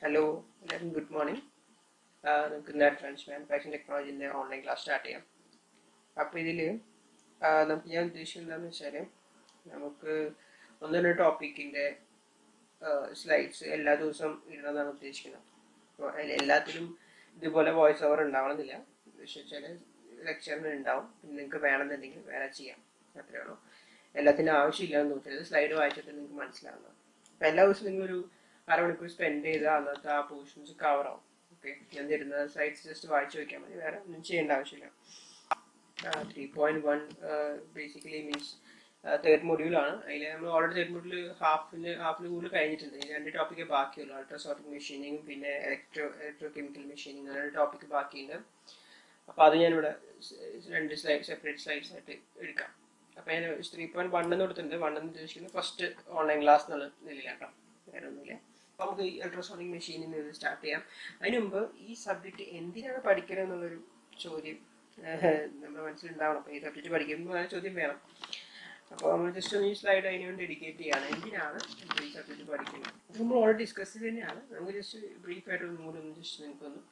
Hello എല്ലാവർക്കും good morning. നമുക്ക് ഇന്ന് അഡ്വാൻസ് മാനുഫാക്ചറിംഗ് ടെക്നോളജിൻ്റെ ഓൺലൈൻ ക്ലാസ് സ്റ്റാർട്ട് ചെയ്യാം. അപ്പോൾ ഇതിൽ നമുക്ക് ഞാൻ ഉദ്ദേശിക്കുന്നത് എന്താണെന്ന് വെച്ചാൽ നമുക്ക് ഒന്നൊരു ടോപ്പിക്കിൻ്റെ സ്ലൈഡ്സ് എല്ലാ ദിവസവും ഇടണമെന്നാണ് ഉദ്ദേശിക്കുന്നത്. അപ്പോൾ അതിൽ എല്ലാത്തിലും ഇതുപോലെ വോയിസ് ഓവർ ഉണ്ടാവണമെന്നില്ല. പക്ഷേ ചില ലെക്ചറിന് ഉണ്ടാവും. പിന്നെ നിങ്ങൾക്ക് വേണമെന്നുണ്ടെങ്കിൽ വേറെ ചെയ്യാം, അത്രയേ ഉള്ളൂ. എല്ലാത്തിനും ആവശ്യമില്ലാന്ന് തോന്നുന്നത് സ്ലൈഡ് വായിച്ചിട്ട് നിങ്ങൾക്ക് മനസ്സിലാവുന്നത്. അപ്പോൾ എല്ലാ ദിവസവും നിങ്ങളൊരു അരമണിക്കൂർ സ്പെൻഡ് ചെയ്താൽ അന്നത്തെ ആ പോർഷൻസ് കവർ ആവും. ഓക്കെ, ഞാൻ തരുന്ന സൈറ്റ്സ് ജസ്റ്റ് വായിച്ചു വയ്ക്കാൻ മതി, വേറെ ഒന്നും ചെയ്യേണ്ട ആവശ്യമില്ല. 3.1 ബേസിക്കലി മീൻസ് തേർഡ് മൊഡ്യൂളാണ്. അതിൽ നമ്മൾ ഓൾറെഡി തേർഡ് മൊഡ്യൂൾ ഹാഫിന് കൂടുതൽ കഴിഞ്ഞിട്ടുണ്ട്. ഈ രണ്ട് ടോപ്പിക്ക് ബാക്കിയുള്ളൂ, അൾട്രാസോണിക് മെഷീനിങ്ങും പിന്നെ ഇലക്ട്രോ കെമിക്കൽ മെഷീനിങ്, അങ്ങനെ ടോപ്പിക്ക് ബാക്കിയുണ്ട്. അപ്പോൾ അത് ഞാനിവിടെ രണ്ട് സെപ്പറേറ്റ് സ്ലൈഡ്സ് ആയിട്ട് എടുക്കാം. അപ്പോൾ ഞാൻ 3.1 എന്ന് കൊടുത്തിട്ടുണ്ട്. 1 എന്ന് ഉദ്ദേശിക്കുന്നത് ഫസ്റ്റ് ഓൺലൈൻ ക്ലാസ് എന്നുള്ള നിലയിലാക്കാം, വേറെ ഒന്നുമില്ല. അപ്പോൾ നമുക്ക് ഈ അൾട്രാസോണിക് മെഷീനിൽ നിന്ന് സ്റ്റാർട്ട് ചെയ്യാം. അതിന് മുമ്പ് ഈ സബ്ജക്റ്റ് എന്തിനാണ് പഠിക്കുന്നത് എന്നുള്ളൊരു ചോദ്യം നമ്മുടെ മനസ്സിലുണ്ടാവണം. അപ്പോൾ ഈ സബ്ജക്റ്റ് പഠിക്കുമ്പോൾ ആ ചോദ്യം വേണം. അപ്പോൾ നമ്മൾ ജസ്റ്റ് ഒന്ന് ഈ സ്ലൈഡ് അതിന് വേണ്ടി ഡെഡിക്കേറ്റ് ചെയ്യാണ്. എന്തിനാണ് ഈ സബ്ജക്റ്റ് പഠിക്കുന്നത്? അത് നമ്മൾ ഓൾറെഡി ഡിസ്കസ് ചെയ്ത് തന്നെയാണ്. നമുക്ക് ജസ്റ്റ് ബ്രീഫായിട്ട് ഒന്നും കൂടി ഒന്ന് ജസ്റ്റ് നിങ്ങൾക്കൊന്ന്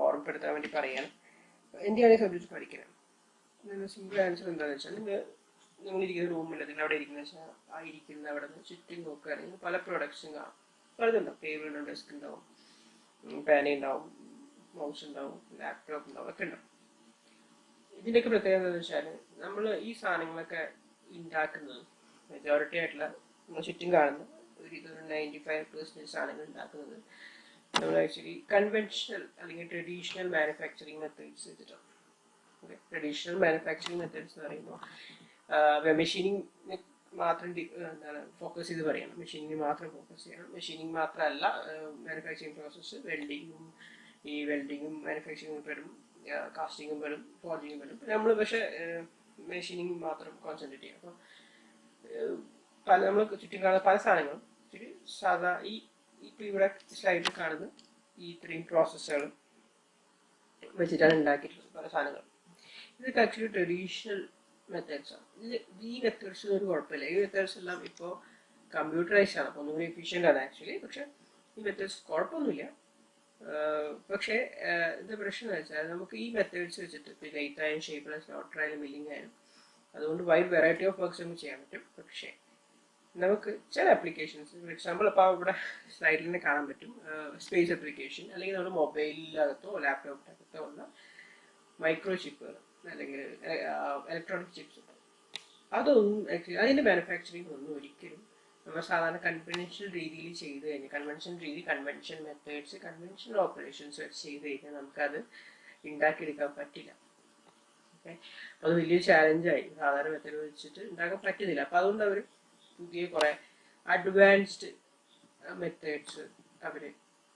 ഓർമ്മപ്പെടുത്താൻ വേണ്ടി പറയാണ്. എന്തിനാണ് ഈ സബ്ജക്റ്റ് പഠിക്കുന്നത്? ഇതിന് സിമ്പിൾ ആൻസർ എന്താണെന്ന് വെച്ചാൽ, നിങ്ങളിരിക്കുന്ന റൂമിൽ നിങ്ങൾ അവിടെ ഇരിക്കുന്ന വെച്ചാൽ ആ ഇരിക്കുന്ന അവിടെ നിന്ന് ചുറ്റും നോക്കുകയാണെങ്കിൽ പല പ്രൊഡക്ട്സും കാണും. പലതുണ്ടാവും. ടേബിൾ ഉണ്ടാവും, ഡെസ്ക് ഉണ്ടാവും, പാന ഉണ്ടാവും, മൗസ് ഉണ്ടാവും, ലാപ്ടോപ്പ് ഉണ്ടാവും, ഒക്കെ ഉണ്ടാവും. ഇതിൻ്റെയൊക്കെ പ്രത്യേകത എന്താണെന്ന് വെച്ചാൽ, നമ്മൾ ഈ സാധനങ്ങളൊക്കെ ഉണ്ടാക്കുന്നത് മെജോറിറ്റി ആയിട്ടുള്ള നമ്മൾ ചുറ്റും കാണുന്ന ഒരു 95% സാധനങ്ങൾ ഉണ്ടാക്കുന്നത് നമ്മൾ ആക്ച്വലി കൺവെൻഷണൽ അല്ലെങ്കിൽ ട്രഡീഷണൽ മാനുഫാക്ചറിങ് മെത്തേഡ്സ് വെച്ചിട്ടാണ്. ഓക്കെ, ട്രഡീഷണൽ മാനുഫാക്ചറിങ് മെത്തേഡ്സ് എന്ന് പറയുമ്പോൾ മെഷീനിങ് മാത്രം എന്താണ് ഫോക്കസ് ചെയ്ത് പറയണം. മെഷീനിങ് മാത്രം ഫോക്കസ് ചെയ്യണം. മെഷീനിങ് മാത്രമല്ല മാനുഫാക്ചറിങ് പ്രോസസ്സ്, വെൽഡിങ്ങും മാനുഫാക്ചറിങ്ങും പെടും, കാസ്റ്റിങ്ങും പെടും, ഫോർജിങ്ങും പെടും. നമ്മൾ പക്ഷേ മെഷീനിങ് മാത്രം കോൺസെൻട്രേറ്റ് ചെയ്യും. അപ്പോൾ നമ്മൾ ചുറ്റും കാണുന്ന പല സാധനങ്ങളും ഇത്തിരി സാധാ ഇപ്പോൾ ഇവിടെ സ്ലൈഡിൽ കാണുന്ന ഈ ഇത്രയും പ്രോസസ്സുകളും വെച്ചിട്ടാണ് ഉണ്ടാക്കിയിട്ടുള്ളത് പല സാധനങ്ങളും. ഇതൊക്കെ ആക്ച്വലി ട്രഡീഷണൽ മെത്തേഡ്സാണ്. ഈ മെത്തേഡ്സിന് ഒരു കുഴപ്പമില്ല. ഈ മെത്തേഡ്സ് എല്ലാം ഇപ്പോൾ കമ്പ്യൂട്ടറൈസ്ഡ് ആണ്, അപ്പോൾ ഒന്നുകൂടി എഫിഷ്യൻ്റ് ആണ് ആക്ച്വലി. പക്ഷേ ഈ മെത്തേഡ്സ് കുഴപ്പമൊന്നുമില്ല. പക്ഷേ എന്താ പ്രശ്നം എന്ന് വെച്ചാൽ, നമുക്ക് ഈ മെത്തേഡ്സ് വെച്ചിട്ട് ഇപ്പോൾ ലെയ്ത്ത് ആയാലും ഷേപ്പ്ലെസ് സ്ലോട്ടർ ആയാലും മില്ലിംഗ് ആയാലും അതുകൊണ്ട് വൈഡ് വെറൈറ്റി ഓഫ് വർക്ക്സ് നമുക്ക് ചെയ്യാൻ പറ്റും. പക്ഷേ നമുക്ക് ചില ആപ്ലിക്കേഷൻസ്, ഫോർ എക്സാമ്പിൾ ഇപ്പോൾ ഇവിടെ സ്ലൈഡിൽ തന്നെ കാണാൻ പറ്റും, സ്പേസ് ആപ്ലിക്കേഷൻ അല്ലെങ്കിൽ നമ്മുടെ മൊബൈലിനകത്തോ ലാപ്ടോപ്പിനകത്തോ ഉള്ള മൈക്രോ ചിപ്പുകൾ അല്ലെങ്കിൽ ഇലക്ട്രോണിക് ചിപ്സ്, അതൊന്നും ആക്ച്വലി അതിൻ്റെ മാനുഫാക്ചറിങ് ഒന്നും ഒരിക്കലും നമ്മൾ സാധാരണ കൺവെൻഷണൽ രീതിയിൽ ചെയ്ത് കഴിഞ്ഞാൽ, കൺവെൻഷൻ മെത്തേഡ്സ്, കൺവെൻഷണൽ ഓപ്പറേഷൻസ് വെച്ച് ചെയ്ത് കഴിഞ്ഞാൽ നമുക്കത് ഉണ്ടാക്കിയെടുക്കാൻ പറ്റില്ല. ഓക്കെ, അപ്പോൾ അത് വലിയൊരു ചാലഞ്ചായി. സാധാരണ മെത്തേഡ് വെച്ചിട്ട് ഉണ്ടാക്കാൻ പറ്റുന്നില്ല. അപ്പോൾ അതുകൊണ്ട് അവർ പുതിയ കുറേ അഡ്വാൻസ്ഡ് മെത്തേഡ്സ് അവർ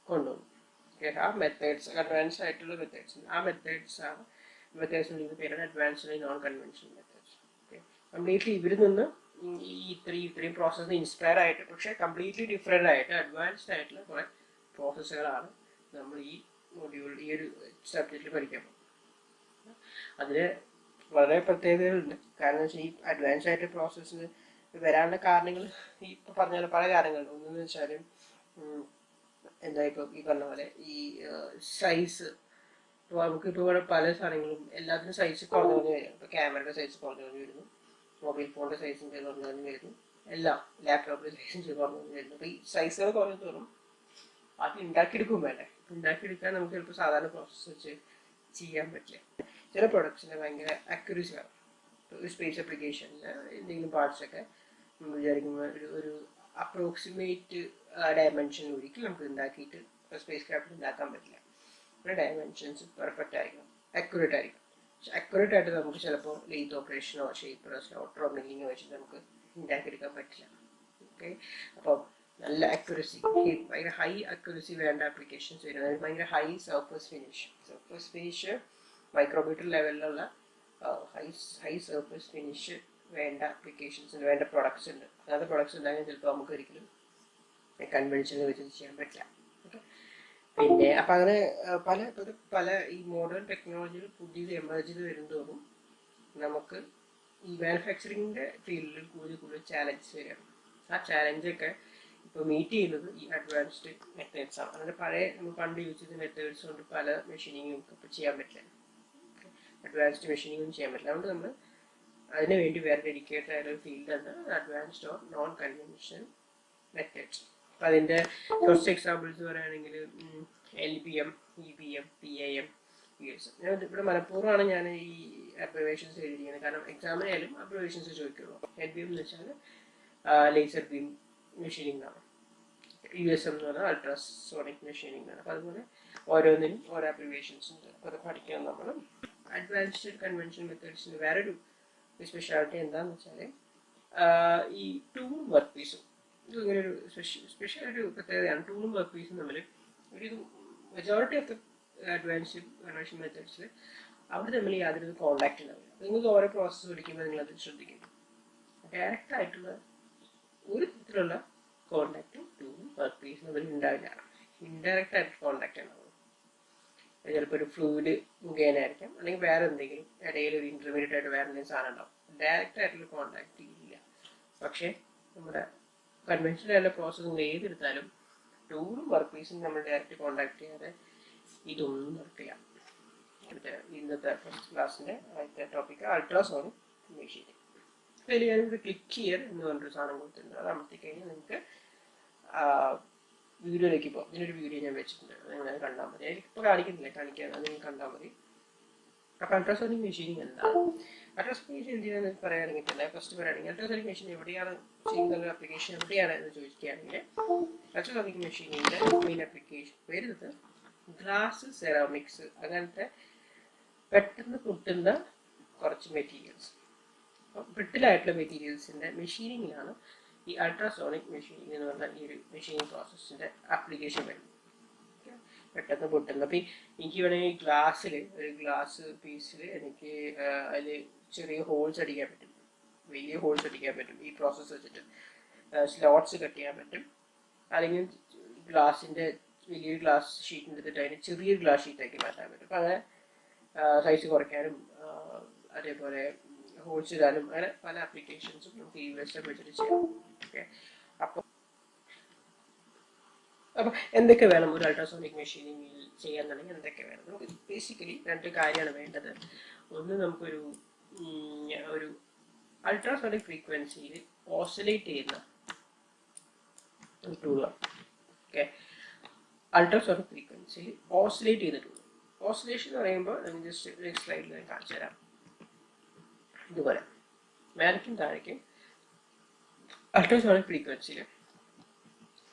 കൊണ്ടുവന്നു. ഓക്കെ, ആ മെത്തേഡ്സ് അഡ്വാൻസ്ഡ് ആയിട്ടുള്ള മെത്തേഡ്സിന് പേരാണ് advanced non conventional methods. Okay, completely ഇവരിൽ നിന്ന് ഇത്രയും പ്രോസസ്സിന് ഇൻസ്പയർ ആയിട്ട് പക്ഷേ കംപ്ലീറ്റ്ലി ഡിഫറെൻ്റ് ആയിട്ട് അഡ്വാൻസ്ഡ് ആയിട്ടുള്ള കുറേ പ്രോസസ്സുകളാണ് നമ്മൾ ഈ ഒരു സബ്ജക്റ്റിൽ പഠിക്കാൻ പോകുന്നത്. അതിന് വളരെ പ്രത്യേകതകളുണ്ട്. കാരണം വെച്ചാൽ ഈ അഡ്വാൻസ്ഡ് ആയിട്ട് പ്രോസസ്സിന് വരാനുള്ള കാരണങ്ങൾ ഈ ഇപ്പോൾ പറഞ്ഞ പല കാരണങ്ങളുണ്ട്. ഒന്നെന്ന് വെച്ചാൽ എന്താ ഇപ്പോൾ ഈ പറഞ്ഞ പോലെ ഈ സൈസ്. ഇപ്പോൾ നമുക്കിപ്പോൾ ഇവിടെ പല സാധനങ്ങളും എല്ലാത്തിനും സൈസ് കുറഞ്ഞു വരും. ഇപ്പോൾ ക്യാമറയുടെ സൈസ് കുറഞ്ഞു വരുന്നു, മൊബൈൽ ഫോണിൻ്റെ സൈസും കുറഞ്ഞു വരുന്നു, എല്ലാം ലാപ്ടോപ്പിൻ്റെ സൈസും കുറഞ്ഞു വരുന്നു. അപ്പോൾ ഈ സൈസുകൾ കുറഞ്ഞു തോറും അത് ഉണ്ടാക്കിയെടുക്കും വേണ്ടേ. ഉണ്ടാക്കിയെടുക്കാൻ നമുക്ക് ചിലപ്പോൾ സാധാരണ പ്രോസസ്സ് വെച്ച് ചെയ്യാൻ പറ്റില്ല. ചില പ്രൊഡക്ട്സിന് ഭയങ്കര അക്യുറസി വേണം. ഒരു സ്പേസ് ആപ്ലിക്കേഷനിൽ എന്തെങ്കിലും പാർട്സൊക്കെ നമ്മൾ വിചാരിക്കുമ്പോൾ ഒരു അപ്രോക്സിമേറ്റ് ഡയമെൻഷൻ ഒരിക്കലും നമുക്ക് ഉണ്ടാക്കിയിട്ട് സ്പേസ് ക്രാഫ്റ്റ് ഉണ്ടാക്കാൻ പറ്റില്ല. ഡയമെൻഷൻസ് പെർഫെക്റ്റ് ആയിരിക്കണം, അക്യുറേറ്റ് ആയിരിക്കണം. പക്ഷെ അക്യുറേറ്റ് ആയിട്ട് നമുക്ക് ചിലപ്പോൾ ലെയ്ത്ത് ഓപ്പറേഷനോ ഷേപ്പറോ സ്ലോട്ടറോ മില്ലിങ്ങോ വെച്ചിട്ട് നമുക്ക് ഉണ്ടാക്കിയെടുക്കാൻ പറ്റില്ല. ഓക്കെ, അപ്പോൾ നല്ല അക്യുറസി, ഭയങ്കര ഹൈ അക്യുറസി വേണ്ട ആപ്ലിക്കേഷൻസ് വരുന്നത് ഭയങ്കര ഹൈ സർഫസ് ഫിനിഷ് മൈക്രോമീറ്റർ ലെവലിലുള്ള ഹൈ സർഫസ് ഫിനിഷ് വേണ്ട ആപ്ലിക്കേഷൻസ് വേണ്ട പ്രൊഡക്ട്സ് ഉണ്ട്. അങ്ങനത്തെ പ്രൊഡക്ട്സ് ഉണ്ടാകാൻ ചിലപ്പോൾ നമുക്ക് ഒരിക്കലും കൺവെൻഷനിൽ വെച്ച് ചെയ്യാൻ പറ്റില്ല. ഓക്കെ, പിന്നെ അപ്പം അങ്ങനെ പല ഈ മോഡേൺ ടെക്നോളജികൾ പുതിയത് എമർജ് ചെയ്ത് വരുന്നതോറും നമുക്ക് ഈ മാനുഫാക്ചറിങ്ങിൻ്റെ ഫീൽഡിൽ കൂടുതൽ ചാലഞ്ചസ് വരികയാണ്. ആ ചാലഞ്ചൊക്കെ ഇപ്പോൾ മീറ്റ് ചെയ്യുന്നത് ഈ അഡ്വാൻസ്ഡ് മെത്തേഡ്സ് ആണ്. അതിൻ്റെ പഴയ നമ്മൾ പണ്ട് യൂസ് ചെയ്ത മെത്തേഡ്സ് കൊണ്ട് പല മെഷീനിങ്ങും ഇപ്പോൾ ചെയ്യാൻ പറ്റില്ല, അഡ്വാൻസ്ഡ് മെഷീനിങ്ങും ചെയ്യാൻ പറ്റില്ല. അതുകൊണ്ട് നമ്മൾ അതിന് വേണ്ടി വേറെ ഡെഡിക്കേറ്റഡ് ആയ ഒരു ഫീൽഡാണ് advanced or non conventional methods. അപ്പം അതിൻ്റെ കുറച്ച് എക്സാമ്പിൾസ് പറയുകയാണെങ്കിൽ LBM, EBM, PAM, USM. ഞാൻ ഇവിടെ മനഃപൂർവ്വമാണ് ഞാൻ ഈ അബ്രിവേഷൻസ് എഴുതിയിരിക്കുന്നത്, കാരണം എക്സാമിനായാലും അബ്രിവേഷൻസ് ചോദിക്കുള്ളൂ. LBM എന്ന് വെച്ചാൽ ലേസർ ബീം മെഷീനിങ് ആണ്, USM എന്ന് പറഞ്ഞാൽ അൾട്രാസോണിക് മെഷീനിങ് ആണ്. അപ്പോൾ അതുപോലെ ഓരോന്നിനും ഓരോ അബ്രിവേഷൻസ് ഉണ്ട്. അപ്പോൾ അത് പഠിക്കണം നമ്മൾ. അഡ്വാൻസ്ഡ് കൺവെൻഷണൽ മെത്തേഡ്സിന് വേറൊരു സ്പെഷ്യാലിറ്റി എന്താണെന്ന് വെച്ചാൽ ഈ ടൂളും വർക്ക് പീസും ഇങ്ങനെ ഒരു സ്പെഷ്യൽ ഒരു പ്രത്യേകതയാണ്. ടൂളും വർക്ക് പീസും തമ്മിൽ ഒരു majority of the advanced convention മെത്തേഡ്സിൽ അവർ തമ്മിൽ യാതൊരു കോണ്ടാക്ട് ഉണ്ടാവില്ല. നിങ്ങൾക്ക് ഓരോ പ്രോസസ്സ് പഠിക്കുമ്പോൾ നിങ്ങളത് ശ്രദ്ധിക്കും. ഡയറക്റ്റ് ആയിട്ടുള്ള ഒരു തരത്തിലുള്ള കോണ്ടാക്റ്റും ടൂളും വർക്ക് പീസും തമ്മിൽ ഉണ്ടാവില്ല. ഇൻഡയറക്റ്റ് ആയിട്ട് കോണ്ടാക്ട് ഉണ്ടാവും. ചിലപ്പോൾ ഒരു ഫ്ലൂയിഡ് മുഖേനായിരിക്കാം, അല്ലെങ്കിൽ വേറെ എന്തെങ്കിലും ഇടയിൽ ഒരു ഇന്റർമീഡിയറ്റ് ആയിട്ട് വേറെ എന്തെങ്കിലും സാധനം ഉണ്ടാവും. ഡയറക്റ്റ് ആയിട്ടുള്ള കോണ്ടാക്ട് ഇല്ല. പക്ഷേ നമ്മുടെ കൺവെൻഷണൽ ആയിട്ടുള്ള പ്രോസസ്സ് നിങ്ങൾ ഏതെടുത്താലും ടൂളും വർക്ക് പീസും നമ്മൾ ഡയറക്റ്റ് കോണ്ടാക്ട് ചെയ്യാതെ ഇതൊന്നും നടക്കില്ല. ഇന്നത്തെ ഫസ്റ്റ് ക്ലാസ്സിൻ്റെ ആദ്യത്തെ ടോപ്പിക്ക് അൾട്രാസോണിക് മെഷീനിങ്. അതിൽ ഞാനിവിടെ ക്ലിക്ക് ഹിയർ എന്ന് പറഞ്ഞൊരു സാധനം കൊടുത്തിട്ടുണ്ട്. അത് അമർത്തി കഴിഞ്ഞാൽ നിങ്ങൾക്ക് വീഡിയോയിലേക്ക് പോകാം. ഇതിനൊരു വീഡിയോ ഞാൻ വെച്ചിട്ടുണ്ട്, നിങ്ങൾ കണ്ടാൽ മതി. അതിലിപ്പോൾ കാണിക്കുന്നില്ല, കാണിക്കാൻ അത് നിങ്ങൾ കണ്ടാൽ മതി. അപ്പോൾ അൾട്രാസോണിക് മെഷീനിങ് എന്താണ്? അൾട്രാസോണിക് മെഷീൻ എന്തിനാണെന്ന് പറയുകയാണെങ്കിൽ തന്നെ ഫസ്റ്റ് പറയുകയാണെങ്കിൽ അൾട്രാസോണിക് മെഷീൻ എവിടെയാണ് ചെയ്യുന്ന ആപ്ലിക്കേഷൻ എവിടെയാണ് എന്ന് ചോദിക്കുകയാണെങ്കിൽ അൾട്രാസോണിക് മെഷീനിൻ്റെ മെയിൻ ആപ്ലിക്കേഷൻ വരുന്നത് ഗ്ലാസ്, സെറാമിക്സ് അങ്ങനത്തെ പെട്ടെന്ന് പൊട്ടുന്ന കുറച്ച് മെറ്റീരിയൽസ്, ബ്രിട്ടിലായിട്ടുള്ള മെറ്റീരിയൽസിൻ്റെ മെഷീനിങ്ങിലാണ് ഈ അൾട്രാസോണിക് മെഷീനിങ് എന്ന് പറഞ്ഞാൽ ഈ ഒരു മെഷീനിങ് പ്രോസസ്സിൻ്റെ ആപ്ലിക്കേഷൻ വരുന്നത്. പെട്ടെന്ന് പൊട്ടുന്നത്. അപ്പോൾ എനിക്ക് വേണമെങ്കിൽ ഗ്ലാസ്സിൽ ഒരു ഗ്ലാസ് പീസിൽ എനിക്ക് അതിൽ ചെറിയ ഹോൾസ് അടിക്കാൻ പറ്റും, വലിയ ഹോൾസ് അടിക്കാൻ പറ്റും. ഈ പ്രോസസ്സ് വെച്ചിട്ട് സ്ലോട്ട്സ് കട്ട് ചെയ്യാൻ പറ്റും. അല്ലെങ്കിൽ ഗ്ലാസിൻ്റെ വലിയൊരു ഗ്ലാസ് ഷീറ്റ് എടുത്തിട്ട് അതിന് ചെറിയൊരു ഗ്ലാസ് ഷീറ്റാക്കി മാറ്റാൻ പറ്റും. അപ്പോൾ അങ്ങനെ സൈസ് കുറയ്ക്കാനും അതേപോലെ ഹോൾസ് ഇടാനും അങ്ങനെ പല ആപ്ലിക്കേഷൻസും നമുക്ക് ഈ USM വെച്ചിട്ട് ചെയ്യാം. ഓക്കെ, അപ്പോൾ എന്തൊക്കെ വേണം ഒരു അൾട്രാസോണിക് മെഷീനിങ്ങിൽ ചെയ്യാന്നുണ്ടെങ്കിൽ എന്തൊക്കെ വേണം? നമുക്ക് ബേസിക്കലി രണ്ട് കാര്യമാണ് വേണ്ടത്. ഒന്ന്, നമുക്കൊരു ഒരു അൾട്രാസോണിക് ഫ്രീക്വൻസിയിൽ ഓസിലേറ്റ് ചെയ്യുന്ന ടൂളാണ്. ഓക്കെ, അൾട്രാസോണിക് ഫ്രീക്വൻസിയിൽ ഓസിലേറ്റ് ചെയ്യുന്ന ടൂൾ. ഓസിലേഷൻ എന്ന് പറയുമ്പോൾ ഞാൻ ജസ്റ്റ് സ്ലൈഡിൽ ഞാൻ കാണിച്ചു തരാം. ഇതുപോലെ മേലേക്കും താഴേക്കും അൾട്രാസോണിക് ഫ്രീക്വൻസിയിൽ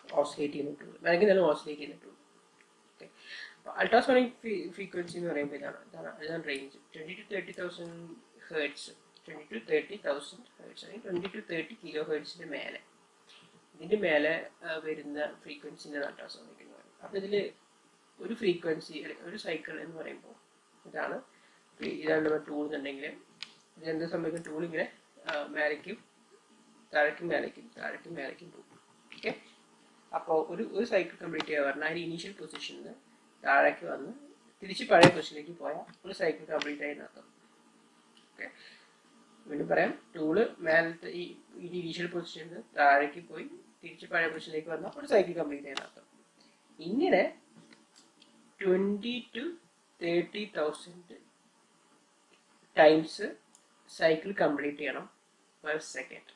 ഓസിലേറ്റ് ചെയ്യുന്ന ടൂൾ, മേലേക്ക് തന്നെ ഓസിലേറ്റ് ചെയ്യുന്ന ടൂൾ. ഓക്കെ, അൾട്രാസോണിക് ഫ്രീക്വൻസി എന്ന് പറയുമ്പോൾ ഇതാണ് range 20 to 30,000 hertz, 20 to 30,000 hertz അല്ലെങ്കിൽ 20 to 30 കിലോ ഹെർട്സിൻ്റെ മേലെ, ഇതിൻ്റെ മേലെ വരുന്ന ഫ്രീക്വൻസിൻ്റെ അൾട്രാസോണിക് എന്ന് പറയും. അപ്പോൾ ഇതിൽ ഒരു ഫ്രീക്വൻസി അല്ലെങ്കിൽ ഒരു സൈക്കിൾ എന്ന് പറയുമ്പോൾ ഇതാണ് നമ്മുടെ ടൂൾ എന്നുണ്ടെങ്കിൽ ഇതെന്ത് സംഭവിക്കും? ടൂൾ ഇങ്ങനെ മേലേക്കും താഴേക്കും മേലേക്കും താഴേക്കും മേലേക്കും പോകും. ഓക്കെ, അപ്പോൾ ഒരു സൈക്കിൾ കംപ്ലീറ്റ് ചെയ്യുക പറഞ്ഞാൽ അതിന് ഇനീഷ്യൽ പൊസിഷനിൽ നിന്ന് താഴേക്ക് വന്ന് തിരിച്ച് പഴയ പൊസിഷനിലേക്ക് പോയാൽ ഒരു സൈക്കിൾ കംപ്ലീറ്റ് ആയി നടത്തും. ഓക്കെ, വീണ്ടും പറയാം, ടൂള് മേലത്തെ ഈ ഇനീഷ്യൽ പൊസിഷനിൽ നിന്ന് താഴേക്ക് പോയി തിരിച്ച് പഴയ പൊസിഷനിലേക്ക് വന്നാൽ ഒരു സൈക്കിൾ കംപ്ലീറ്റ് ആയി നടത്തും. ഇങ്ങനെ 20 to 30,000 ടൈംസ് സൈക്കിൾ കംപ്ലീറ്റ് ചെയ്യണം പെർ സെക്കൻഡ്.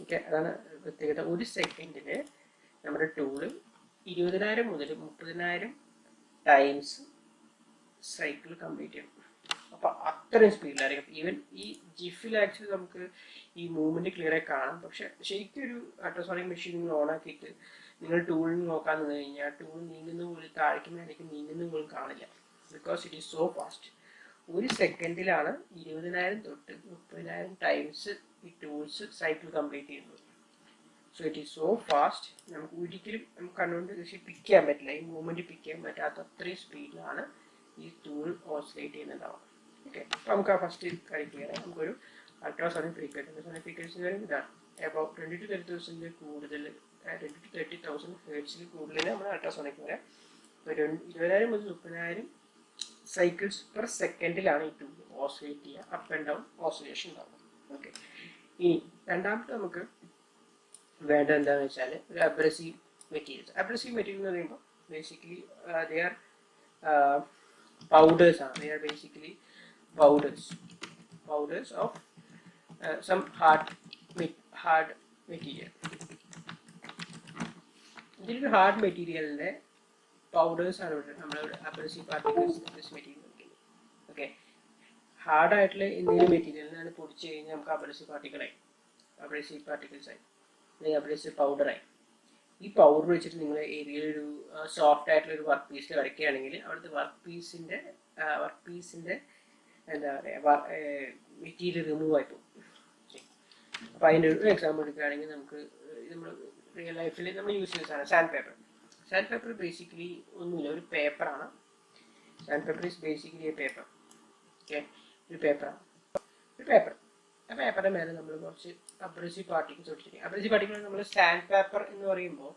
ഓക്കെ, അതാണ് പ്രത്യേകത. ഒരു സെക്കൻഡിൽ നമ്മുടെ ടൂള് 20,000 മുതൽ 30,000 ടൈംസ് സൈക്കിൾ കംപ്ലീറ്റ് ചെയ്യണം. അപ്പോൾ അത്രയും സ്പീഡിലായിരിക്കും. ഈവൻ ഈ ജിഫിൽ ആക്ച്വലി നമുക്ക് ഈ മൂവ്മെൻറ്റ് ക്ലിയർ ആയി കാണാം. പക്ഷെ ശരിക്കും ഒരു അൾട്രാസോണിക് മെഷീൻ നിങ്ങൾ ഓണാക്കിയിട്ട് നിങ്ങൾ ടൂളിൽ നോക്കാൻ നിന്ന് കഴിഞ്ഞാൽ ടൂൾ നീങ്ങുന്ന പോലും താഴേക്കും മേലേക്ക് നീങ്ങുന്ന പോലും കാണില്ല. Because it is so fast. ഒരു സെക്കൻഡിലാണ് 20,000 തൊട്ട് 30,000 ടൈംസ് ഈ ടൂൾസ് സൈക്കിൾ കംപ്ലീറ്റ് ചെയ്യുന്നത്. So it is so fast. നമുക്ക് ഒരിക്കലും നമുക്ക് കണ്ടുകൊണ്ട് പിക്ക് ചെയ്യാൻ പറ്റില്ല, ഈ മൂവ്മെൻറ്റ് പിക്ക് ചെയ്യാൻ പറ്റാത്ത അത്രയും സ്പീഡിലാണ് ഈ ടൂൾ ഓസിലേറ്റ് ചെയ്യുന്നുണ്ടാവുക. ഓക്കെ, അപ്പോൾ നമുക്ക് ആ ഫസ്റ്റ് കാര്യം ക്ലിയർ ആയി. നമുക്കൊരു അൾട്രാസോണിക് ഫ്രീക്വൻസി എന്ന് പറയുന്നത് ഇതാണ്. അപ്പോൾ 20 to 30,000 കൂടുതൽ 20 to 30,000 ഹെർട്സിൽ കൂടുതൽ നമ്മൾ അൾട്രാസോണിക് പറയാം. ഇപ്പോൾ 20,000 മുതൽ 30,000 സൈക്കിൾസ് പെർ സെക്കൻഡിലാണ് ഈ ടൂൾ ഓസിലേറ്റ് ചെയ്യുക. അപ്പ് ആൻഡ് ഡൗൺ ഓസിലേഷൻ ഉണ്ടാവും. ഓക്കെ, ഇനി രണ്ടാമത്തെ നമുക്ക് വേണ്ടത് എന്താണെന്ന് വെച്ചാൽ ഒരു അബ്രസീവ് മെറ്റീരിയൽസ്. അബ്രസീവ് മെറ്റീരിയൽ എന്ന് പറയുമ്പോൾ basically they are powders are, they are basically powders of some hard material. ഇതിലൊരു ഹാർഡ് മെറ്റീരിയലിന്റെ പൗഡേഴ്സ് ആണ് ഇവിടെ നമ്മളിവിടെ അബ്രസീവ് പാർട്ടിക്കിൾസ് മെറ്റീരിയൽ നോക്കുന്നത്. ഓക്കെ, ഹാർഡായിട്ടുള്ള എന്തെങ്കിലും മെറ്റീരിയലിനാണ് പൊടിച്ചു കഴിഞ്ഞാൽ നമുക്ക് അബ്രസീവ് പാർട്ടിക്കിൾസ് ആയി അല്ലെങ്കിൽ അബ്രസീവ് പൗഡറായി. ഈ പൗഡർ വെച്ചിട്ട് നിങ്ങൾ ഏരിയയിൽ ഒരു സോഫ്റ്റ് ആയിട്ടുള്ള ഒരു വർക്ക് പീസിൽ വരയ്ക്കുകയാണെങ്കിൽ അവിടുത്തെ വർക്ക് പീസിന്റെ എന്താ പറയുക മെറ്റീരിയൽ റിമൂവ് ആയി പോകും. അപ്പോൾ അതിൻ്റെ ഒരു എക്സാമ്പിൾ എടുക്കുകയാണെങ്കിൽ നമുക്ക് നമ്മൾ റിയൽ ലൈഫിൽ നമ്മൾ യൂസ് ചെയ്യുന്ന സാധനം സാൻഡ് പേപ്പർ ബേസിക്കലി ഒന്നുമില്ല, ഒരു പേപ്പറാണ്. Sand paper is basically A paper. Okay, ഒരു പേപ്പറാണ്. ആ പേപ്പറിന്റെ മേലെ നമ്മൾ കുറച്ച് അബ്രസീവ് പാർട്ടിക്കിൾസ് ഒട്ടിച്ചിരിക്കും. അബ്രസീവ് പാർട്ടിക്കിൾ നമ്മൾ സാൻഡ് പേപ്പർ എന്ന് പറയുമ്പോൾ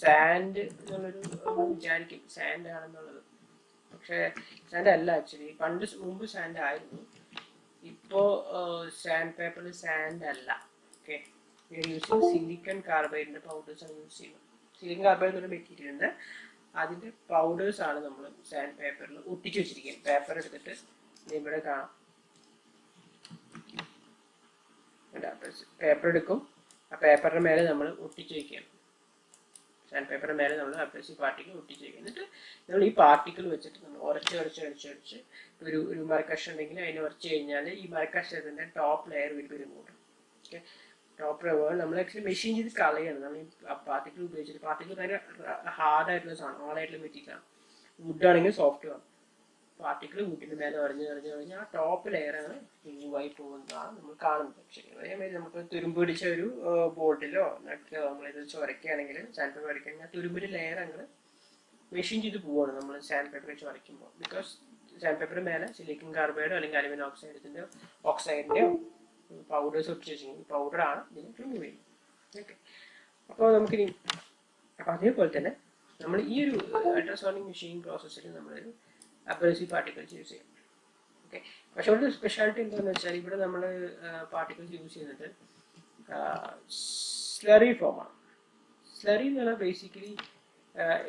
സാൻഡ് എന്നുള്ളൊരു വിചാരിക്കും സാൻഡ് ആണെന്നുള്ളത്. പക്ഷേ സാൻഡ് അല്ല, ആക്ച്വലി മുമ്പ് സാൻഡ് ആയിരുന്നു. ഇപ്പോൾ സാൻഡ് പേപ്പറിൽ സാൻഡ് അല്ല. ഓക്കെ, യൂസ് സിലിക്കൺ കാർബൈഡിന്റെ പൗഡേഴ്സ് ആണ് യൂസ് ചെയ്യുന്നത്. സിലിക്കൺ കാർബൈഡ് എന്നുള്ള മെറ്റീരിയലിന്റെ അതിന്റെ പൗഡേഴ്സ് ആണ് നമ്മൾ സാൻഡ് പേപ്പറിൽ ഒട്ടിച്ചു വെച്ചിരിക്കുക. പേപ്പർ എടുത്തിട്ട് ഇവിടെ കാണാം, പേപ്പർ എടുക്കും, ആ പേപ്പറിന്റെ മേലെ നമ്മൾ ഒട്ടിച്ചു വയ്ക്കുകയാണ്. സാൻഡ് പേപ്പറിന്റെ മേലെ നമ്മൾ അബ്രസീവ് പാർട്ടിക്കിൾ ഒട്ടിച്ചു വയ്ക്കുക. എന്നിട്ട് നമ്മൾ ഈ പാർട്ടിക്കിൾ വെച്ചിട്ട് നമ്മൾ ഉരച്ച് ഒരു മരക്കഷ്ണം ഉണ്ടെങ്കിൽ അതിനെ ഉരച്ച് കഴിഞ്ഞാൽ ഈ മരക്കഷ്ണത്തിന്റെ top layer will remove. Okay, top layer നമ്മൾ ആക്ച്വലി മെഷീൻ ചെയ്ത് കളയാണ്. നമ്മൾ ഈ പാർട്ടിക്കിൾ ഉപയോഗിച്ചിട്ട്, പാർട്ടിക്കിൾ ഭയങ്കര ഹാർഡായിട്ടുള്ള സാധനം, ഹാർഡായിട്ടുള്ള മെറ്റീരിയലാണ്. വുഡ് ആണെങ്കിൽ സോഫ്റ്റ് ആണ്. പാർട്ടിക്കിൾ വുഡിന്റെ മേലെ ഉരഞ്ഞ് ആ ടോപ്പ് ലെയറാണ് റിമൂവ് ആയി പോകുന്നതാണ് നമ്മൾ കാണുന്നത്. പക്ഷേ അതേമാതിരി നമുക്ക് തുരുമ്പ് പിടിച്ച ഒരു ബോർഡിലോ നട്ടോ നമ്മളിത് വരയ്ക്കുകയാണെങ്കിൽ സാൻഡ് പേപ്പർ വരയ്ക്കുകയാണെങ്കിൽ ആ തുരുമ്പിന്റെ ലെയർ അങ്ങനെ മെഷീൻ ചെയ്ത് പോവുകയാണ് നമ്മൾ സാൻഡ് പേപ്പർ വെച്ച് വരയ്ക്കുമ്പോൾ. ബിക്കോസ് സാൻഡ് പേപ്പറിന് മേലെ സിലിക്കൺ കാർബൈഡോ അല്ലെങ്കിൽ അലുമിനിയം ഓക്സൈഡിന്റെയോ പൗഡേഴ്സ് ഒട്ടിച്ച് വെച്ചിരിക്കുന്നത്. ഈ പൗഡറാണ് ഇതിനെ റിമൂവ് ചെയ്യുന്നത്. ഓക്കെ, അപ്പോൾ നമുക്കിനി അതേപോലെ തന്നെ നമ്മൾ ഈ ഒരു അൾട്രാസോണിക് മെഷീനിങ് പ്രോസസ്സിൽ നമ്മൾ അബ്രസീവ് പാർട്ടിക്കിൾസ് യൂസ് ചെയ്യും. ഓക്കെ, പക്ഷെ ഇവിടെ സ്പെഷ്യാലിറ്റി എന്താണെന്ന് വെച്ചാൽ ഇവിടെ നമ്മൾ പാർട്ടിക്കിൾസ് യൂസ് ചെയ്യുന്നത് സ്ലറി ഫോമാണ്. സ്ലറി എന്ന് പറഞ്ഞാൽ ബേസിക്കലി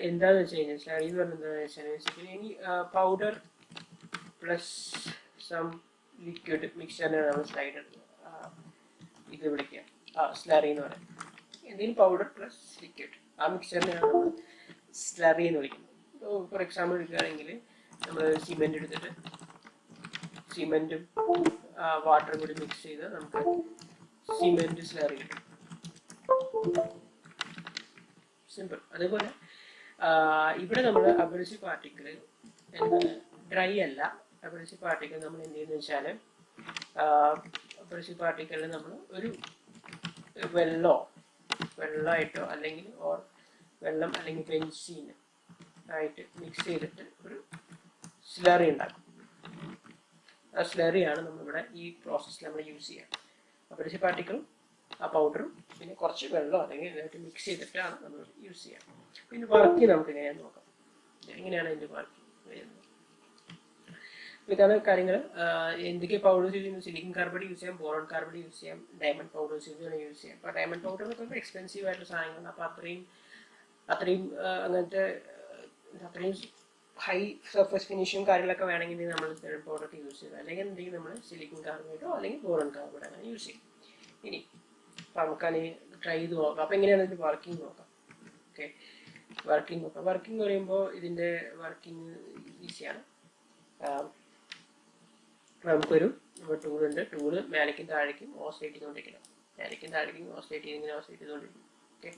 എന്താണെന്ന് വെച്ച് കഴിഞ്ഞാൽ സ്ലറി എന്ന് പറഞ്ഞാൽ എന്താണെന്ന് വെച്ചാൽ ബേസിക്കലി ഇനി പൗഡർ പ്ലസ് സം ലിക്വിഡ് മിക്സ്ചറിനാണ് നമ്മൾ സ്ലൈഡർ ഇത് വിളിക്കുക സ്ലറി എന്ന് പറയുന്നത്. എന്തെങ്കിലും പൗഡർ പ്ലസ് ലിക്വിഡ് ആ മിക്സ്ചറിനെയാണ് നമ്മൾ സ്ലറി എന്ന് വിളിക്കുന്നത്. ഫോർ എക്സാമ്പിൾ എടുക്കുകയാണെങ്കിൽ നമ്മൾ സിമെന്റ് എടുത്തിട്ട് സിമെന്റും വാട്ടറും കൂടി മിക്സ് ചെയ്ത് നമുക്ക് സിമെന്റ് സ്ലറി കിട്ടും. സിമ്പിൾ. അതേപോലെ ഇവിടെ നമ്മൾ അബ്രസീവ് പാർട്ടിക്കിൾ ഡ്രൈ അല്ല. അബ്രസീവ് പാർട്ടിക്കിൾ നമ്മൾ എന്ത് ചെയ്യുന്നത് വെച്ചാൽ അബ്രസീവ് പാർട്ടിക്കിളിൽ നമ്മൾ ഒരു വെള്ളമായിട്ടോ അല്ലെങ്കിൽ വെള്ളം അല്ലെങ്കിൽ ബെൻസീൻ ആയിട്ട് മിക്സ് ചെയ്തിട്ട് ഒരു സ്ലറി ഉണ്ടാക്കും. ആ സ്ലറിയാണ് നമ്മളിവിടെ ഈ പ്രോസസ്സിൽ നമ്മൾ യൂസ് ചെയ്യുക. അബ്രസീവ് പാർട്ടിക്കിളും ആ പൗഡറും പിന്നെ കുറച്ച് വെള്ളം അല്ലെങ്കിൽ ഇതായിട്ട് മിക്സ് ചെയ്തിട്ടാണ് നമ്മൾ യൂസ് ചെയ്യുക. പിന്നെ വർക്കിംഗ് നമുക്ക് എങ്ങനെയാണെന്ന് നോക്കാം. എങ്ങനെയാണ് ഇതിൻ്റെ വർക്കിംഗ് വരുന്നത്. ഇതാണ് കാര്യങ്ങൾ. എന്തൊക്കെ പൗഡേഴ്സ് യൂസ് ചെയ്യുന്നത്? സിലിക്കൺ കാർബൈഡ് യൂസ് ചെയ്യാം, ബോറോൺ കാർബൈഡ് യൂസ് ചെയ്യാം, ഡയമണ്ട് പൗഡേഴ്സ് യൂസ് ചെയ്യാം. അപ്പോൾ ഡയമണ്ട് പൗഡർ എന്നൊക്കെ എക്സ്പെൻസീവ് ആയിട്ടുള്ള സാധനങ്ങളാണ്. അപ്പോൾ അത്രയും അങ്ങനത്തെ അത്രയും ഹൈ സർഫസ് ഫിനിഷും കാര്യങ്ങളൊക്കെ വേണമെങ്കിൽ നമ്മൾ ഡയമണ്ട് പൗഡർ യൂസ് ചെയ്യുക. അല്ലെങ്കിൽ എന്തെങ്കിലും നമ്മൾ സിലിക്കൺ കാർബൈഡോ അല്ലെങ്കിൽ ബോറോൺ കാർബൈഡോ അങ്ങനെ യൂസ് ചെയ്യും. ഇനി അപ്പം നമുക്കത് ട്രൈ ചെയ്ത് നോക്കാം. അപ്പം എങ്ങനെയാണ് ഇതിൻ്റെ വർക്കിംഗ് നോക്കാം. ഓക്കെ, വർക്കിംഗ് നോക്കാം. വർക്കിംഗ് എന്ന് പറയുമ്പോൾ ഇതിൻ്റെ വർക്കിംഗ് ഈസിയാണ്. നമുക്കൊരു ടൂളുണ്ട്. ടൂള് മേലേക്കും താഴേക്കും ഓസിലേറ്റ് ചെയ്തുകൊണ്ടിരിക്കണം. മേലേക്കും താഴേക്കും ഓസിലേറ്റ് ചെയ്തുകൊണ്ടിരിക്കും. ഓക്കെ,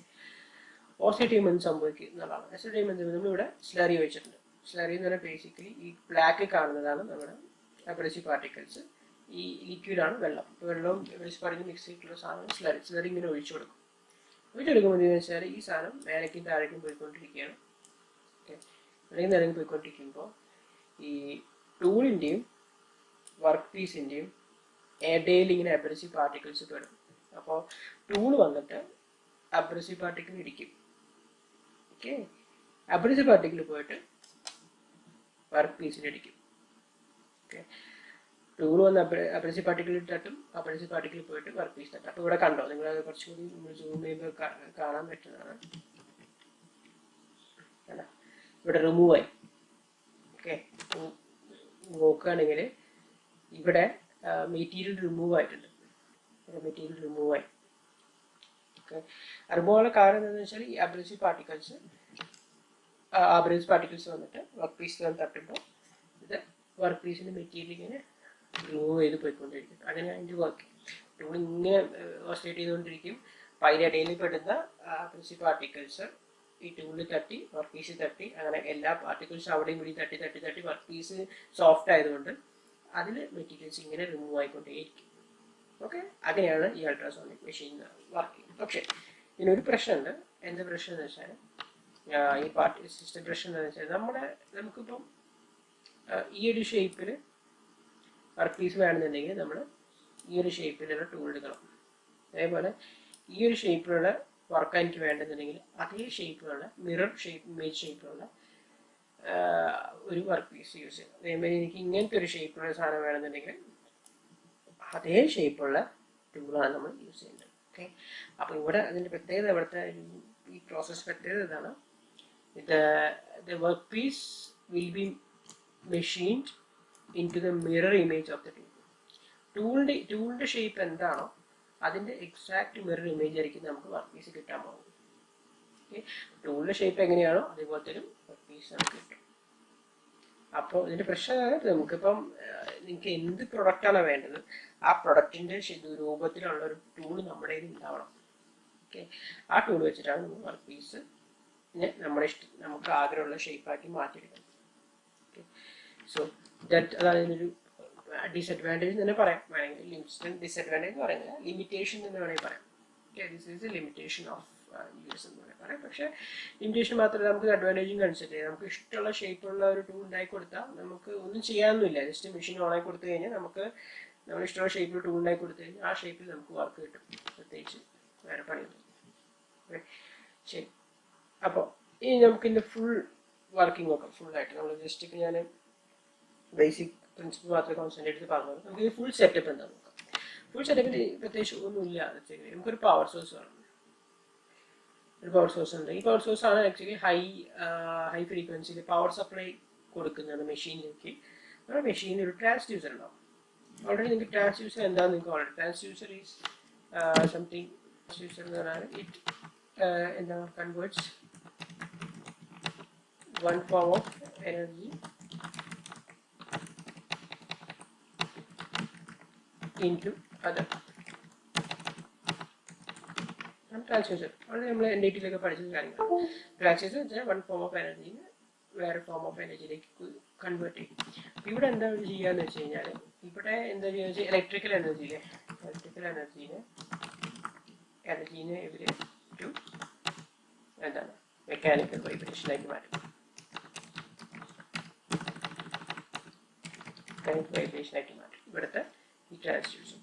ഓസിലേറ്റ് ചെയ്യുമ്പോൾ സംഭവിക്കും എന്നുള്ളതാണ്. ഓസിലേറ്റ് ചെയ്യുമ്പോൾ നമ്മളിവിടെ സ്ലറി വെച്ചിട്ടുണ്ട്. സ്ലറി എന്ന് പറഞ്ഞാൽ ബേസിക്കലി ഈ ബ്ലാക്ക് കാണുന്നതാണ് നമ്മുടെ അബ്രസീവ് പാർട്ടിക്കിൾസ്. ഈ ലിക്വിഡാണ് വെള്ളവും അബ്രസീവ് പാർട്ടിക്കിൾ മിക്സ് ചെയ്തിട്ടുള്ള സാധനം സ്ലറി ഇങ്ങനെ ഒഴിച്ചു കൊടുക്കും. ഒഴിച്ചെടുക്കുമ്പോൾ എന്താണെന്ന് വെച്ചാൽ ഈ സാധനം മേലേക്കും താഴേക്കും പോയിക്കൊണ്ടിരിക്കുകയാണ്. ഓക്കെ, മേലേക്കും താഴേക്കും പോയിക്കൊണ്ടിരിക്കുമ്പോൾ ഈ ടൂളിൻ്റെയും വർക്ക് പീസിൻ്റെയും ഇടയിൽ ഇങ്ങനെ അബ്രസീവ് പാർട്ടിക്കിൾസ് പെടും. അപ്പോൾ ടൂൾ വന്നിട്ട് അബ്രസീവ് പാർട്ടിക്കിൾ ഇടിക്കും. ഓക്കെ, അബ്രസീവ് പാർട്ടിക്കിൾ പോയിട്ട് വർക്ക് പീസിൽ ഇടിക്കും. ഓക്കെ, ടൂൾ വന്ന് അബ്രസീവ് പാർട്ടിക്കിൾ തട്ടും, അബ്രസീവ് പാർട്ടിക്കിൾ പോയിട്ട് വർക്ക് പീസ് തട്ടും. അപ്പോൾ ഇവിടെ കണ്ടോ, നിങ്ങൾ കുറച്ചുകൂടി നമ്മൾ സൂം ചെയ്യുമ്പോൾ കാണാൻ പറ്റുന്നതാണ്. ഇവിടെ റിമൂവ് ആയി. ഓക്കെ, നോക്കുകയാണെങ്കിൽ ഇവിടെ മെറ്റീരിയൽ റിമൂവ് ആയിട്ടുണ്ട്. മെറ്റീരിയൽ റിമൂവ് ആയി. ഓക്കെ, റിമൂവ് കാരണം എന്താണെന്ന് വെച്ചാൽ ഈ അബ്രസീവ് പാർട്ടിക്കിൾസ് വന്നിട്ട് വർക്ക് പീസിൽ തട്ടുമ്പോൾ ഇത് വർക്ക് പീസിൻ്റെ മെറ്റീരിയൽ ഇങ്ങനെ റിമൂവ് ചെയ്ത് പോയിക്കൊണ്ടിരിക്കും. അങ്ങനെ അതിൻ്റെ വർക്ക് ടൂൾ ഇങ്ങനെ ഓസിലേറ്റ് ചെയ്തുകൊണ്ടിരിക്കും. അപ്പോൾ അതിനിടയിൽ പെടുന്ന അബ്രസീവ് പാർട്ടിക്കിൾസ് ഈ ടൂളിൽ തട്ടി വർക്ക് പീസിൽ തട്ടി അങ്ങനെ എല്ലാ പാർട്ടിക്കിൾസും അവിടെയും ഇവിടെ തട്ടി തട്ടി തട്ടി വർക്ക് പീസ് സോഫ്റ്റ് ആയതുകൊണ്ട് അതിൽ മെറ്റീരിയൽസ് ഇങ്ങനെ റിമൂവ് ആയിക്കൊണ്ടേയിരിക്കും. ഓക്കെ, അങ്ങനെയാണ് ഈ അൾട്രാസോണിക് മെഷീൻ വർക്ക് ചെയ്യുന്നത്. പക്ഷേ ഇതിനൊരു പ്രശ്നമുണ്ട്. എന്താ പ്രശ്നം എന്ന് വെച്ചാൽ ഈ സിസ്റ്റം പ്രശ്നം എന്താണെന്ന് വെച്ചാൽ നമുക്കിപ്പം ഈ ഒരു ഷേപ്പിൽ വർക്ക് പീസ് വേണമെന്നുണ്ടെങ്കിൽ നമ്മൾ ഈ ഒരു ഷേപ്പിലുള്ള ടൂൾ എടുക്കണം. അതേപോലെ ഈ ഒരു ഷേപ്പിലുള്ള വർക്ക് എനിക്ക് വേണ്ടെന്നുണ്ടെങ്കിൽ അതേ ഷേപ്പിലുള്ള മിറർ ഷേപ്പ് ഇമേജ് ഷേപ്പിലുള്ള ഒരു വർക്ക് പീസ് യൂസ് ചെയ്യണം. അതേപോലെ എനിക്ക് ഇങ്ങനത്തെ ഒരു ഷേപ്പിലുള്ള സാധനം വേണമെന്നുണ്ടെങ്കിൽ അതേ ഷേപ്പുള്ള ടൂളാണ് നമ്മൾ യൂസ് ചെയ്യുന്നത്. ഓക്കെ, അപ്പോൾ ഇവിടെ അതിൻ്റെ പ്രത്യേകത, ഇവിടുത്തെ ഈ പ്രോസസ് പ്രത്യേകത ഇതാണ്. The workpiece will be machined into the mirror image of the tool. ടൂളിൻ്റെ ഷേപ്പ് എന്താണോ അതിൻ്റെ എക്സാക്ട് മിറർ ഇമേജ് ആയിരിക്കും നമുക്ക് വർക്ക് പീസ് കിട്ടാൻ പോകുന്നത്. ഓക്കെ, ടൂളിൻ്റെ ഷേപ്പ് എങ്ങനെയാണോ അതേപോലത്തെ ഒരു വർക്ക് പീസ് നമുക്ക് കിട്ടും. അപ്പോൾ ഇതിൻ്റെ പ്രശ്നമാണ് നമുക്കിപ്പം നിങ്ങൾക്ക് എന്ത് പ്രൊഡക്റ്റാണോ വേണ്ടത് ആ പ്രൊഡക്റ്റിൻ്റെ രൂപത്തിലുള്ള ഒരു ടൂൾ നമ്മുടെ കയ്യിൽ ഉണ്ടാവണം. ഓക്കെ, ആ ടൂൾ വെച്ചിട്ടാണ് നമ്മൾ വർക്ക് പീസ് നമുക്ക് ആഗ്രഹമുള്ള ഷേപ്പാക്കി മാറ്റിയെടുക്കുന്നത്. ഓക്കെ, സോ അതാണ് ഇതിനൊരു ഡിസഡ്വാൻറ്റേജ് തന്നെ പറയാം. വേണമെങ്കിൽ ഡിസഡ്വാൻറ്റേജ് എന്ന് പറയുന്നില്ല, ലിമിറ്റേഷൻ എന്ന് വേണമെങ്കിൽ പറയാം. Okay, this is A limitation of use എന്ന് വേണമെങ്കിൽ പറയാം. പക്ഷേ ലിമിറ്റേഷൻ മാത്രമല്ല, നമുക്ക് അഡ്വാൻറ്റേജും കൺസിഡർ ചെയ്യാം. നമുക്ക് ഇഷ്ടമുള്ള ഷേപ്പുള്ള ഒരു ടൂൾ ഉണ്ടാക്കി കൊടുത്താൽ നമുക്ക് ഒന്നും ചെയ്യാനൊന്നുമില്ല. ജസ്റ്റ് മെഷീൻ ഓണാക്കി കൊടുത്തു കഴിഞ്ഞാൽ നമ്മൾ ഇഷ്ടമുള്ള ഷേപ്പിൽ ടൂൾ ഉണ്ടാക്കി കൊടുത്തു കഴിഞ്ഞാൽ ആ ഷേപ്പിൽ നമുക്ക് വർക്ക് കിട്ടും. പ്രത്യേകിച്ച് വേറെ പണിയൊന്നും. ഓക്കെ, ശരി. അപ്പോൾ ഇനി നമുക്കിതിൻ്റെ ഫുൾ വർക്കിംഗ് നോക്കാം. ഫുള്ളായിട്ട് നമ്മൾ ജസ്റ്റ് ഇപ്പം ഞാൻ ബേസിക് പ്രിൻസിപ്പിൾ മാത്രമേ കോൺസെൻട്രേറ്റ് ചെയ്ത് പറഞ്ഞത്. നമുക്ക് ഫുൾ സെറ്റപ്പ് എന്താ നോക്കാം. ഫുൾ സെറ്റപ്പിൽ പ്രത്യേകിച്ച് ഒന്നുമില്ല. നമുക്കൊരു പവർ സോഴ്സ് വേണം. ഒരു പവർ സോഴ്സ് ഉണ്ട്. ഈ പവർ സോഴ്സ് ആണ് ആക്ച്വലി ഹൈ ഫ്രീക്വൻസിയിൽ പവർ സപ്ലൈ കൊടുക്കുന്നത് മെഷീനിലേക്ക്. നമ്മുടെ മെഷീനിൽ ഒരു ട്രാൻസ്ഡ്യൂസർ ഉണ്ടാവും. ഓൾറെഡി നിങ്ങൾക്ക് ട്രാൻസ്ഡ്യൂസർ എന്താണെന്ന് നിങ്ങൾക്ക് already transducer is something. Transducer എന്ന് പറഞ്ഞാൽ ഇറ്റ് എന്താ converts one form of energy into other. Transducer വളരെ നമ്മൾ NDT-യിലൊക്കെ പഠിച്ച കാര്യങ്ങൾ. ട്രാൻസ്ഡ്യൂസർ വെച്ചാൽ വൺ ഫോം ഓഫ് എനർജീനെ വേറെ ഫോം ഓഫ് എനർജിയിലേക്ക് കൺവേർട്ട് ചെയ്യും. ഇവിടെ എന്താ ചെയ്യാന്ന് വെച്ച് കഴിഞ്ഞാൽ ഇവിടെ എന്താ ചെയ്യുക വെച്ചാൽ ഇലക്ട്രിക്കൽ എനർജീനെ ഇവർ ടു എന്താണ് മെക്കാനിക്കൽ വൈബ്രേഷനായിട്ട് മാറ്റും. വൈബ്രേഷനായിട്ട് മാറ്റും ഇവിടുത്തെ ഈ ട്രാൻസ്ഡ്യൂസർ.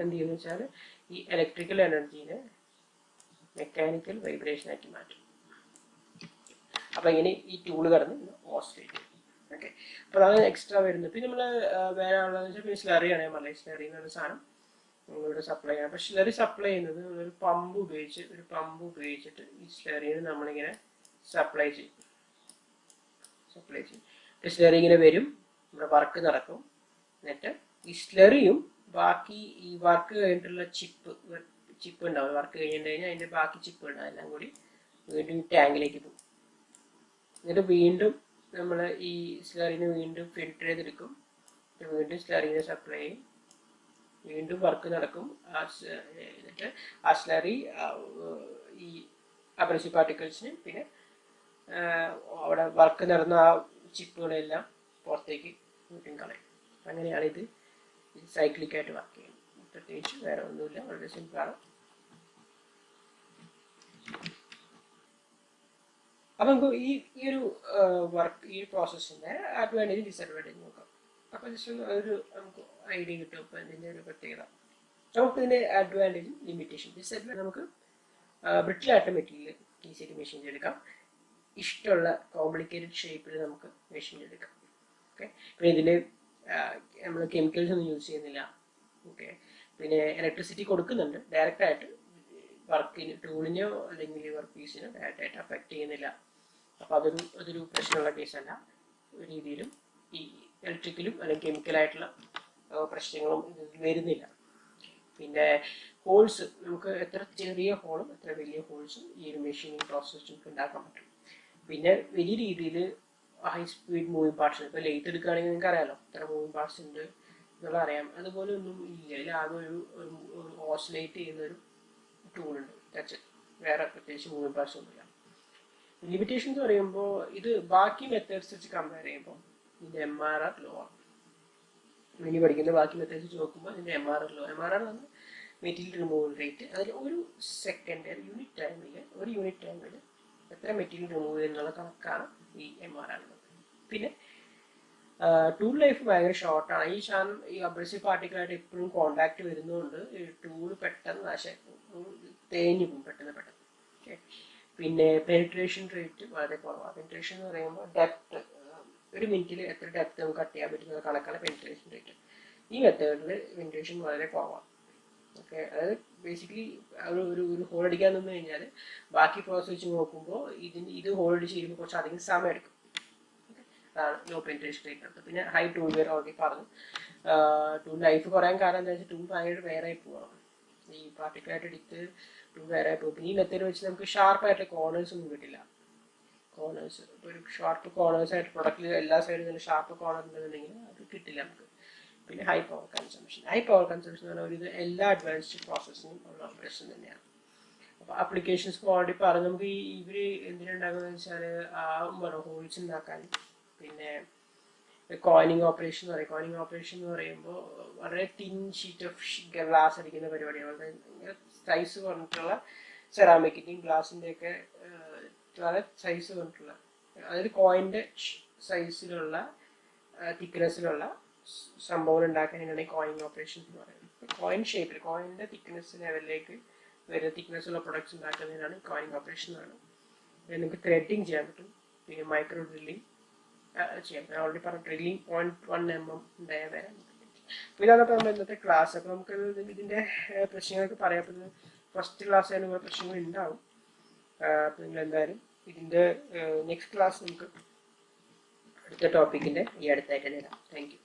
എന്ത് ചെയ്യുന്ന വെച്ചാൽ ഈ ഇലക്ട്രിക്കൽ എനർജീനെ മെക്കാനിക്കൽ വൈബ്രേഷനായിട്ട് മാറ്റും. അപ്പോൾ ഇങ്ങനെ ഈ ടൂൾ കടന്ന് ഓസിലേറ്റ് ചെയ്യും. ഓക്കെ, അപ്പോൾ അതാണ് എക്സ്ട്രാ വരുന്നത്. പിന്നെ നമ്മൾ വേറെ ഉള്ളതെന്ന് വെച്ചാൽ പിന്നെ സ്ലറിയാണ് ഞാൻ പറഞ്ഞത്. സ്ലറി എന്ന് പറയുന്ന സാധനം നമ്മളിവിടെ സപ്ലൈ ചെയ്യണം. അപ്പോൾ സ്ലറി സപ്ലൈ ചെയ്യുന്നത് ഒരു പമ്പ് ഉപയോഗിച്ചിട്ട് ഈ സ്ലറിനെ നമ്മളിങ്ങനെ സപ്ലൈ ചെയ്യും. സ്ലറി ഇങ്ങനെ വരും, നമ്മുടെ വർക്ക് നടക്കും. എന്നിട്ട് ഈ സ്ലറിയും ബാക്കി ഈ വർക്ക് കഴിഞ്ഞിട്ടുള്ള ചിപ്പ് ഉണ്ടാവും. വർക്ക് കഴിഞ്ഞിട്ട് കഴിഞ്ഞാൽ അതിൻ്റെ ബാക്കി ചിപ്പ് ഉണ്ടാവും. എല്ലാം കൂടി വീണ്ടും ടാങ്കിലേക്ക് പോകും. എന്നിട്ട് വീണ്ടും നമ്മൾ ഈ സ്ലറിനെ വീണ്ടും ഫിൽറ്റർ ചെയ്തെടുക്കും. വീണ്ടും സ്ലറിനെ സപ്ലൈ ചെയ്യും. വീണ്ടും വർക്ക് നടക്കും. എന്നിട്ട് ആ സ്ലറി ഈ അബ്രസീവ് പാർട്ടിക്കിൾസിന് പിന്നെ അവിടെ വർക്ക് നടന്ന ആ ചിപ്പുകളെല്ലാം പുറത്തേക്ക് വീണ്ടും കളയും. അങ്ങനെയാണ് ഇത് സൈക്ലിക്കായിട്ട് വർക്ക് ചെയ്യുന്നത്. പ്രത്യേകിച്ച് വേറെ ഒന്നുമില്ല, വളരെ സിമ്പിളാണ്. അപ്പം നമുക്ക് ഈ ഒരു പ്രോസസ്സിൻ്റെ അഡ്വാൻറ്റേജ് ഡിസഡ്വാൻറ്റേജ് നോക്കാം. അപ്പോൾ ജസ്റ്റ് നമുക്ക് ഐഡിയ കിട്ടും ഇപ്പോൾ ഇതിൻ്റെ ഒരു പ്രത്യേകത. നമുക്കിതിൻ്റെ അഡ്വാൻറ്റേജും ലിമിറ്റേഷൻ. ഡിസഡ്വാൻറ്റേജ് നമുക്ക് ബ്രിട്ടിലായിട്ട് മെറ്റീരിയൽ ഈസിയായിട്ട് മെഷീൻ എടുക്കാം. ഇഷ്ടമുള്ള കോംപ്ലിക്കേറ്റഡ് ഷേപ്പിൽ നമുക്ക് മെഷീൻ എടുക്കാം. ഓക്കെ, പിന്നെ ഇതിൽ നമ്മൾ കെമിക്കൽസ് ഒന്നും യൂസ് ചെയ്യുന്നില്ല. ഓക്കെ, പിന്നെ ഇലക്ട്രിസിറ്റി കൊടുക്കുന്നുണ്ട്, ഡയറക്റ്റായിട്ട് വർക്കിന് ടൂളിനോ അല്ലെങ്കിൽ വർക്ക് പീസിനോ ഡയറക്റ്റായിട്ട് അഫക്റ്റ് ചെയ്യുന്നില്ല. അപ്പോൾ അതൊരു പ്രശ്നമുള്ള കേസല്ല. ഒരു രീതിയിലും ഈ ഇലക്ട്രിക്കലും അല്ലെങ്കിൽ കെമിക്കലായിട്ടുള്ള പ്രശ്നങ്ങളും വരുന്നില്ല. പിന്നെ ഹോൾസ്, നമുക്ക് എത്ര ചെറിയ ഹോളും എത്ര വലിയ ഹോൾസും ഈ ഒരു മെഷീനിങ് പ്രോസസ് നമുക്ക് ഉണ്ടാക്കാൻ പറ്റും. പിന്നെ വലിയ രീതിയിൽ ഹൈ സ്പീഡ് മൂവിങ് പാർട്സ്, ഇപ്പോൾ ലേറ്റ് എടുക്കുകയാണെങ്കിൽ നിങ്ങൾക്ക് അറിയാമല്ലോ എത്ര മൂവിങ് പാർട്സ് ഉണ്ട് എന്നുള്ളത് അറിയാം. അതുപോലെ ഒന്നും ഇല്ല, ഇതിലാകെ ഒരു ഓസിലേറ്റ് ചെയ്യുന്നൊരു ടൂളുണ്ട്, വേറെ പ്രത്യേകിച്ച് മൂവിങ് പാർട്സ് ഒന്നുമില്ല. ലിമിറ്റേഷൻസ് പറയുമ്പോൾ ഇത് ബാക്കി മെത്തേഡ്സ് വെച്ച് കമ്പയർ ചെയ്യുമ്പോൾ ഇതിൻ്റെ MRR ലോ ആണ്. ഇനി പഠിക്കുന്ന ബാക്കി മെത്തേഡ്സ് വെച്ച് നോക്കുമ്പോൾ ഇതിൻ്റെ MRR ലോ. MRR എന്ന് പറഞ്ഞാൽ മെറ്റീരിയൽ റിമൂവൽ റേറ്റ്. അതിൽ ഒരു സെക്കൻഡ് യൂണിറ്റ് ടൈമിൽ എത്ര മെറ്റീരിയൽ റിമൂവ് ചെയ്യുന്നുള്ള കണക്കാണ് ഈ MRR. പിന്നെ ടൂൾ ലൈഫ് ഭയങ്കര ഷോർട്ടാണ്. ഈ സാധനം ഈ അബ്രസീവ് പാർട്ടിക്കിളായിട്ട് എപ്പോഴും കോണ്ടാക്ട് വരുന്നതുകൊണ്ട് ഈ ടൂൾ പെട്ടെന്ന് തേഞ്ഞു പോകും പെട്ടെന്ന്. ഓക്കെ, പിന്നെ പെനിട്രേഷൻ റേറ്റ് വളരെ കുറവാണ്. പെനിട്രേഷൻ എന്ന് പറയുമ്പോൾ ഡെപ്ത്, ഒരു മിനിറ്റിൽ എത്ര ഡെപ്ത് നമുക്ക് കട്ട് ചെയ്യാൻ പറ്റുന്ന കണക്കാണ് പെനിട്രേഷൻ റേറ്റ്. ഈ മെത്തേഡിൽ പെനിട്രേഷൻ വളരെ കുറവാണ്. ഓക്കെ, അതായത് ബേസിക്കലി ഒരു ഹോൾ അടിക്കാൻ നിന്ന് കഴിഞ്ഞാൽ ബാക്കി പ്രോസസ് വെച്ച് നോക്കുമ്പോൾ ഇത് ഹോൾ അടിച്ച് ചെയ്യുമ്പോൾ കുറച്ച് അധികം സമയം എടുക്കും. അതാണ് ലോ പെനിട്രേഷൻ റേറ്റ് എടുത്തത്. പിന്നെ ഹൈ ടൂൾ വെയർ ഓൾറെഡി പറഞ്ഞു. ടൂൾ ലൈഫ് കുറയാൻ കാരണം എന്താ വെച്ചാൽ ടൂൾ ഭയങ്കര വേറെ പോകണം. ഈ പാർട്ടിക്കുലായിട്ട് എടുത്ത് ടൂൾ വേറെ പോകും. പിന്നെ ഈ മെത്തേഡ് വെച്ച് നമുക്ക് ഷാർപ്പായിട്ട് കോർണേഴ്സ് ഒന്നും കിട്ടില്ല. കോർണേഴ്സ് ഇപ്പോൾ ഒരു ഷാർപ്പ് കോർണേഴ്സ് ആയിട്ട് പ്രൊഡക്റ്റിൽ എല്ലാ സൈഡിൽ നിന്ന് ഷാർപ്പ് കോർണർ ഉണ്ടെന്നുണ്ടെങ്കിൽ അത് കിട്ടില്ല നമുക്ക്. പിന്നെ ഹൈ പവർ കൺസംഷൻ എന്ന് പറഞ്ഞാൽ ഒരു എല്ലാ അഡ്വാൻസ്ഡ് പ്രോസസ്സിനും ഉള്ള പ്രശ്നം തന്നെയാണ്. അപ്പോൾ ആപ്ലിക്കേഷൻസ് ഓൾറെഡി പറഞ്ഞു. നമുക്ക് ഇവർ എന്തിനുണ്ടാകുന്നത് വെച്ചാൽ ഹോൾസ് ഉണ്ടാക്കാൻ, പിന്നെ കോയിനിങ് ഓപ്പറേഷൻ എന്ന് പറയും. കോയിനിങ് ഓപ്പറേഷൻ എന്ന് പറയുമ്പോൾ വളരെ തിൻ ഷീറ്റ് ഓഫ് ഗ്ലാസ് അടിക്കുന്ന പരിപാടിയാണ്. സൈസ് പറഞ്ഞിട്ടുള്ള സെറാമിക്കിൻ്റെയും ഗ്ലാസിൻ്റെയൊക്കെ വളരെ സൈസ് പറഞ്ഞിട്ടുള്ള, അതായത് കോയിൻ്റെ സൈസിലുള്ള തിക്നെസ്സിലുള്ള സംഭവം ഉണ്ടാക്കാനാണ് ഈ കോയിനിങ് ഓപ്പറേഷൻ എന്ന് പറയുന്നത്. കോയിൻ ഷേപ്പിൽ കോയിൻ്റെ തിക്നെസ് ലെവലിലേക്ക് വരുന്ന തിക്നെസ്സുള്ള പ്രൊഡക്ട്സ് ഉണ്ടാക്കുന്നതിനാണ് കോയിനിങ് ഓപ്പറേഷൻ എന്ന് പറയുന്നത്. പിന്നെ നിങ്ങൾക്ക് ത്രെഡിങ് ചെയ്യാൻ പറ്റും, പിന്നെ മൈക്രോ ഡ്രില്ലിങ് ചെയ്യാം. ഞാൻ ഓൾറെഡി പറഞ്ഞ ഡ്രില്ലിങ് 0.1 mm വരാൻ. അപ്പോൾ ഇതാണ് ഇപ്പോൾ നമ്മൾ ഇന്നത്തെ ക്ലാസ്. അപ്പോൾ നമുക്ക് ഇതിൻ്റെ പ്രശ്നങ്ങളൊക്കെ പറയാം. അപ്പോൾ ഫസ്റ്റ് ക്ലാസ് ആയാലും കുറേ പ്രശ്നങ്ങൾ ഉണ്ടാവും. അപ്പോൾ നിങ്ങൾ എന്തായാലും ഇതിൻ്റെ നെക്സ്റ്റ് ക്ലാസ് നമുക്ക് അടുത്ത ടോപ്പിക്കിൻ്റെ ഈ അടുത്തായിട്ട് തന്നെ ഇടാം. Thank you.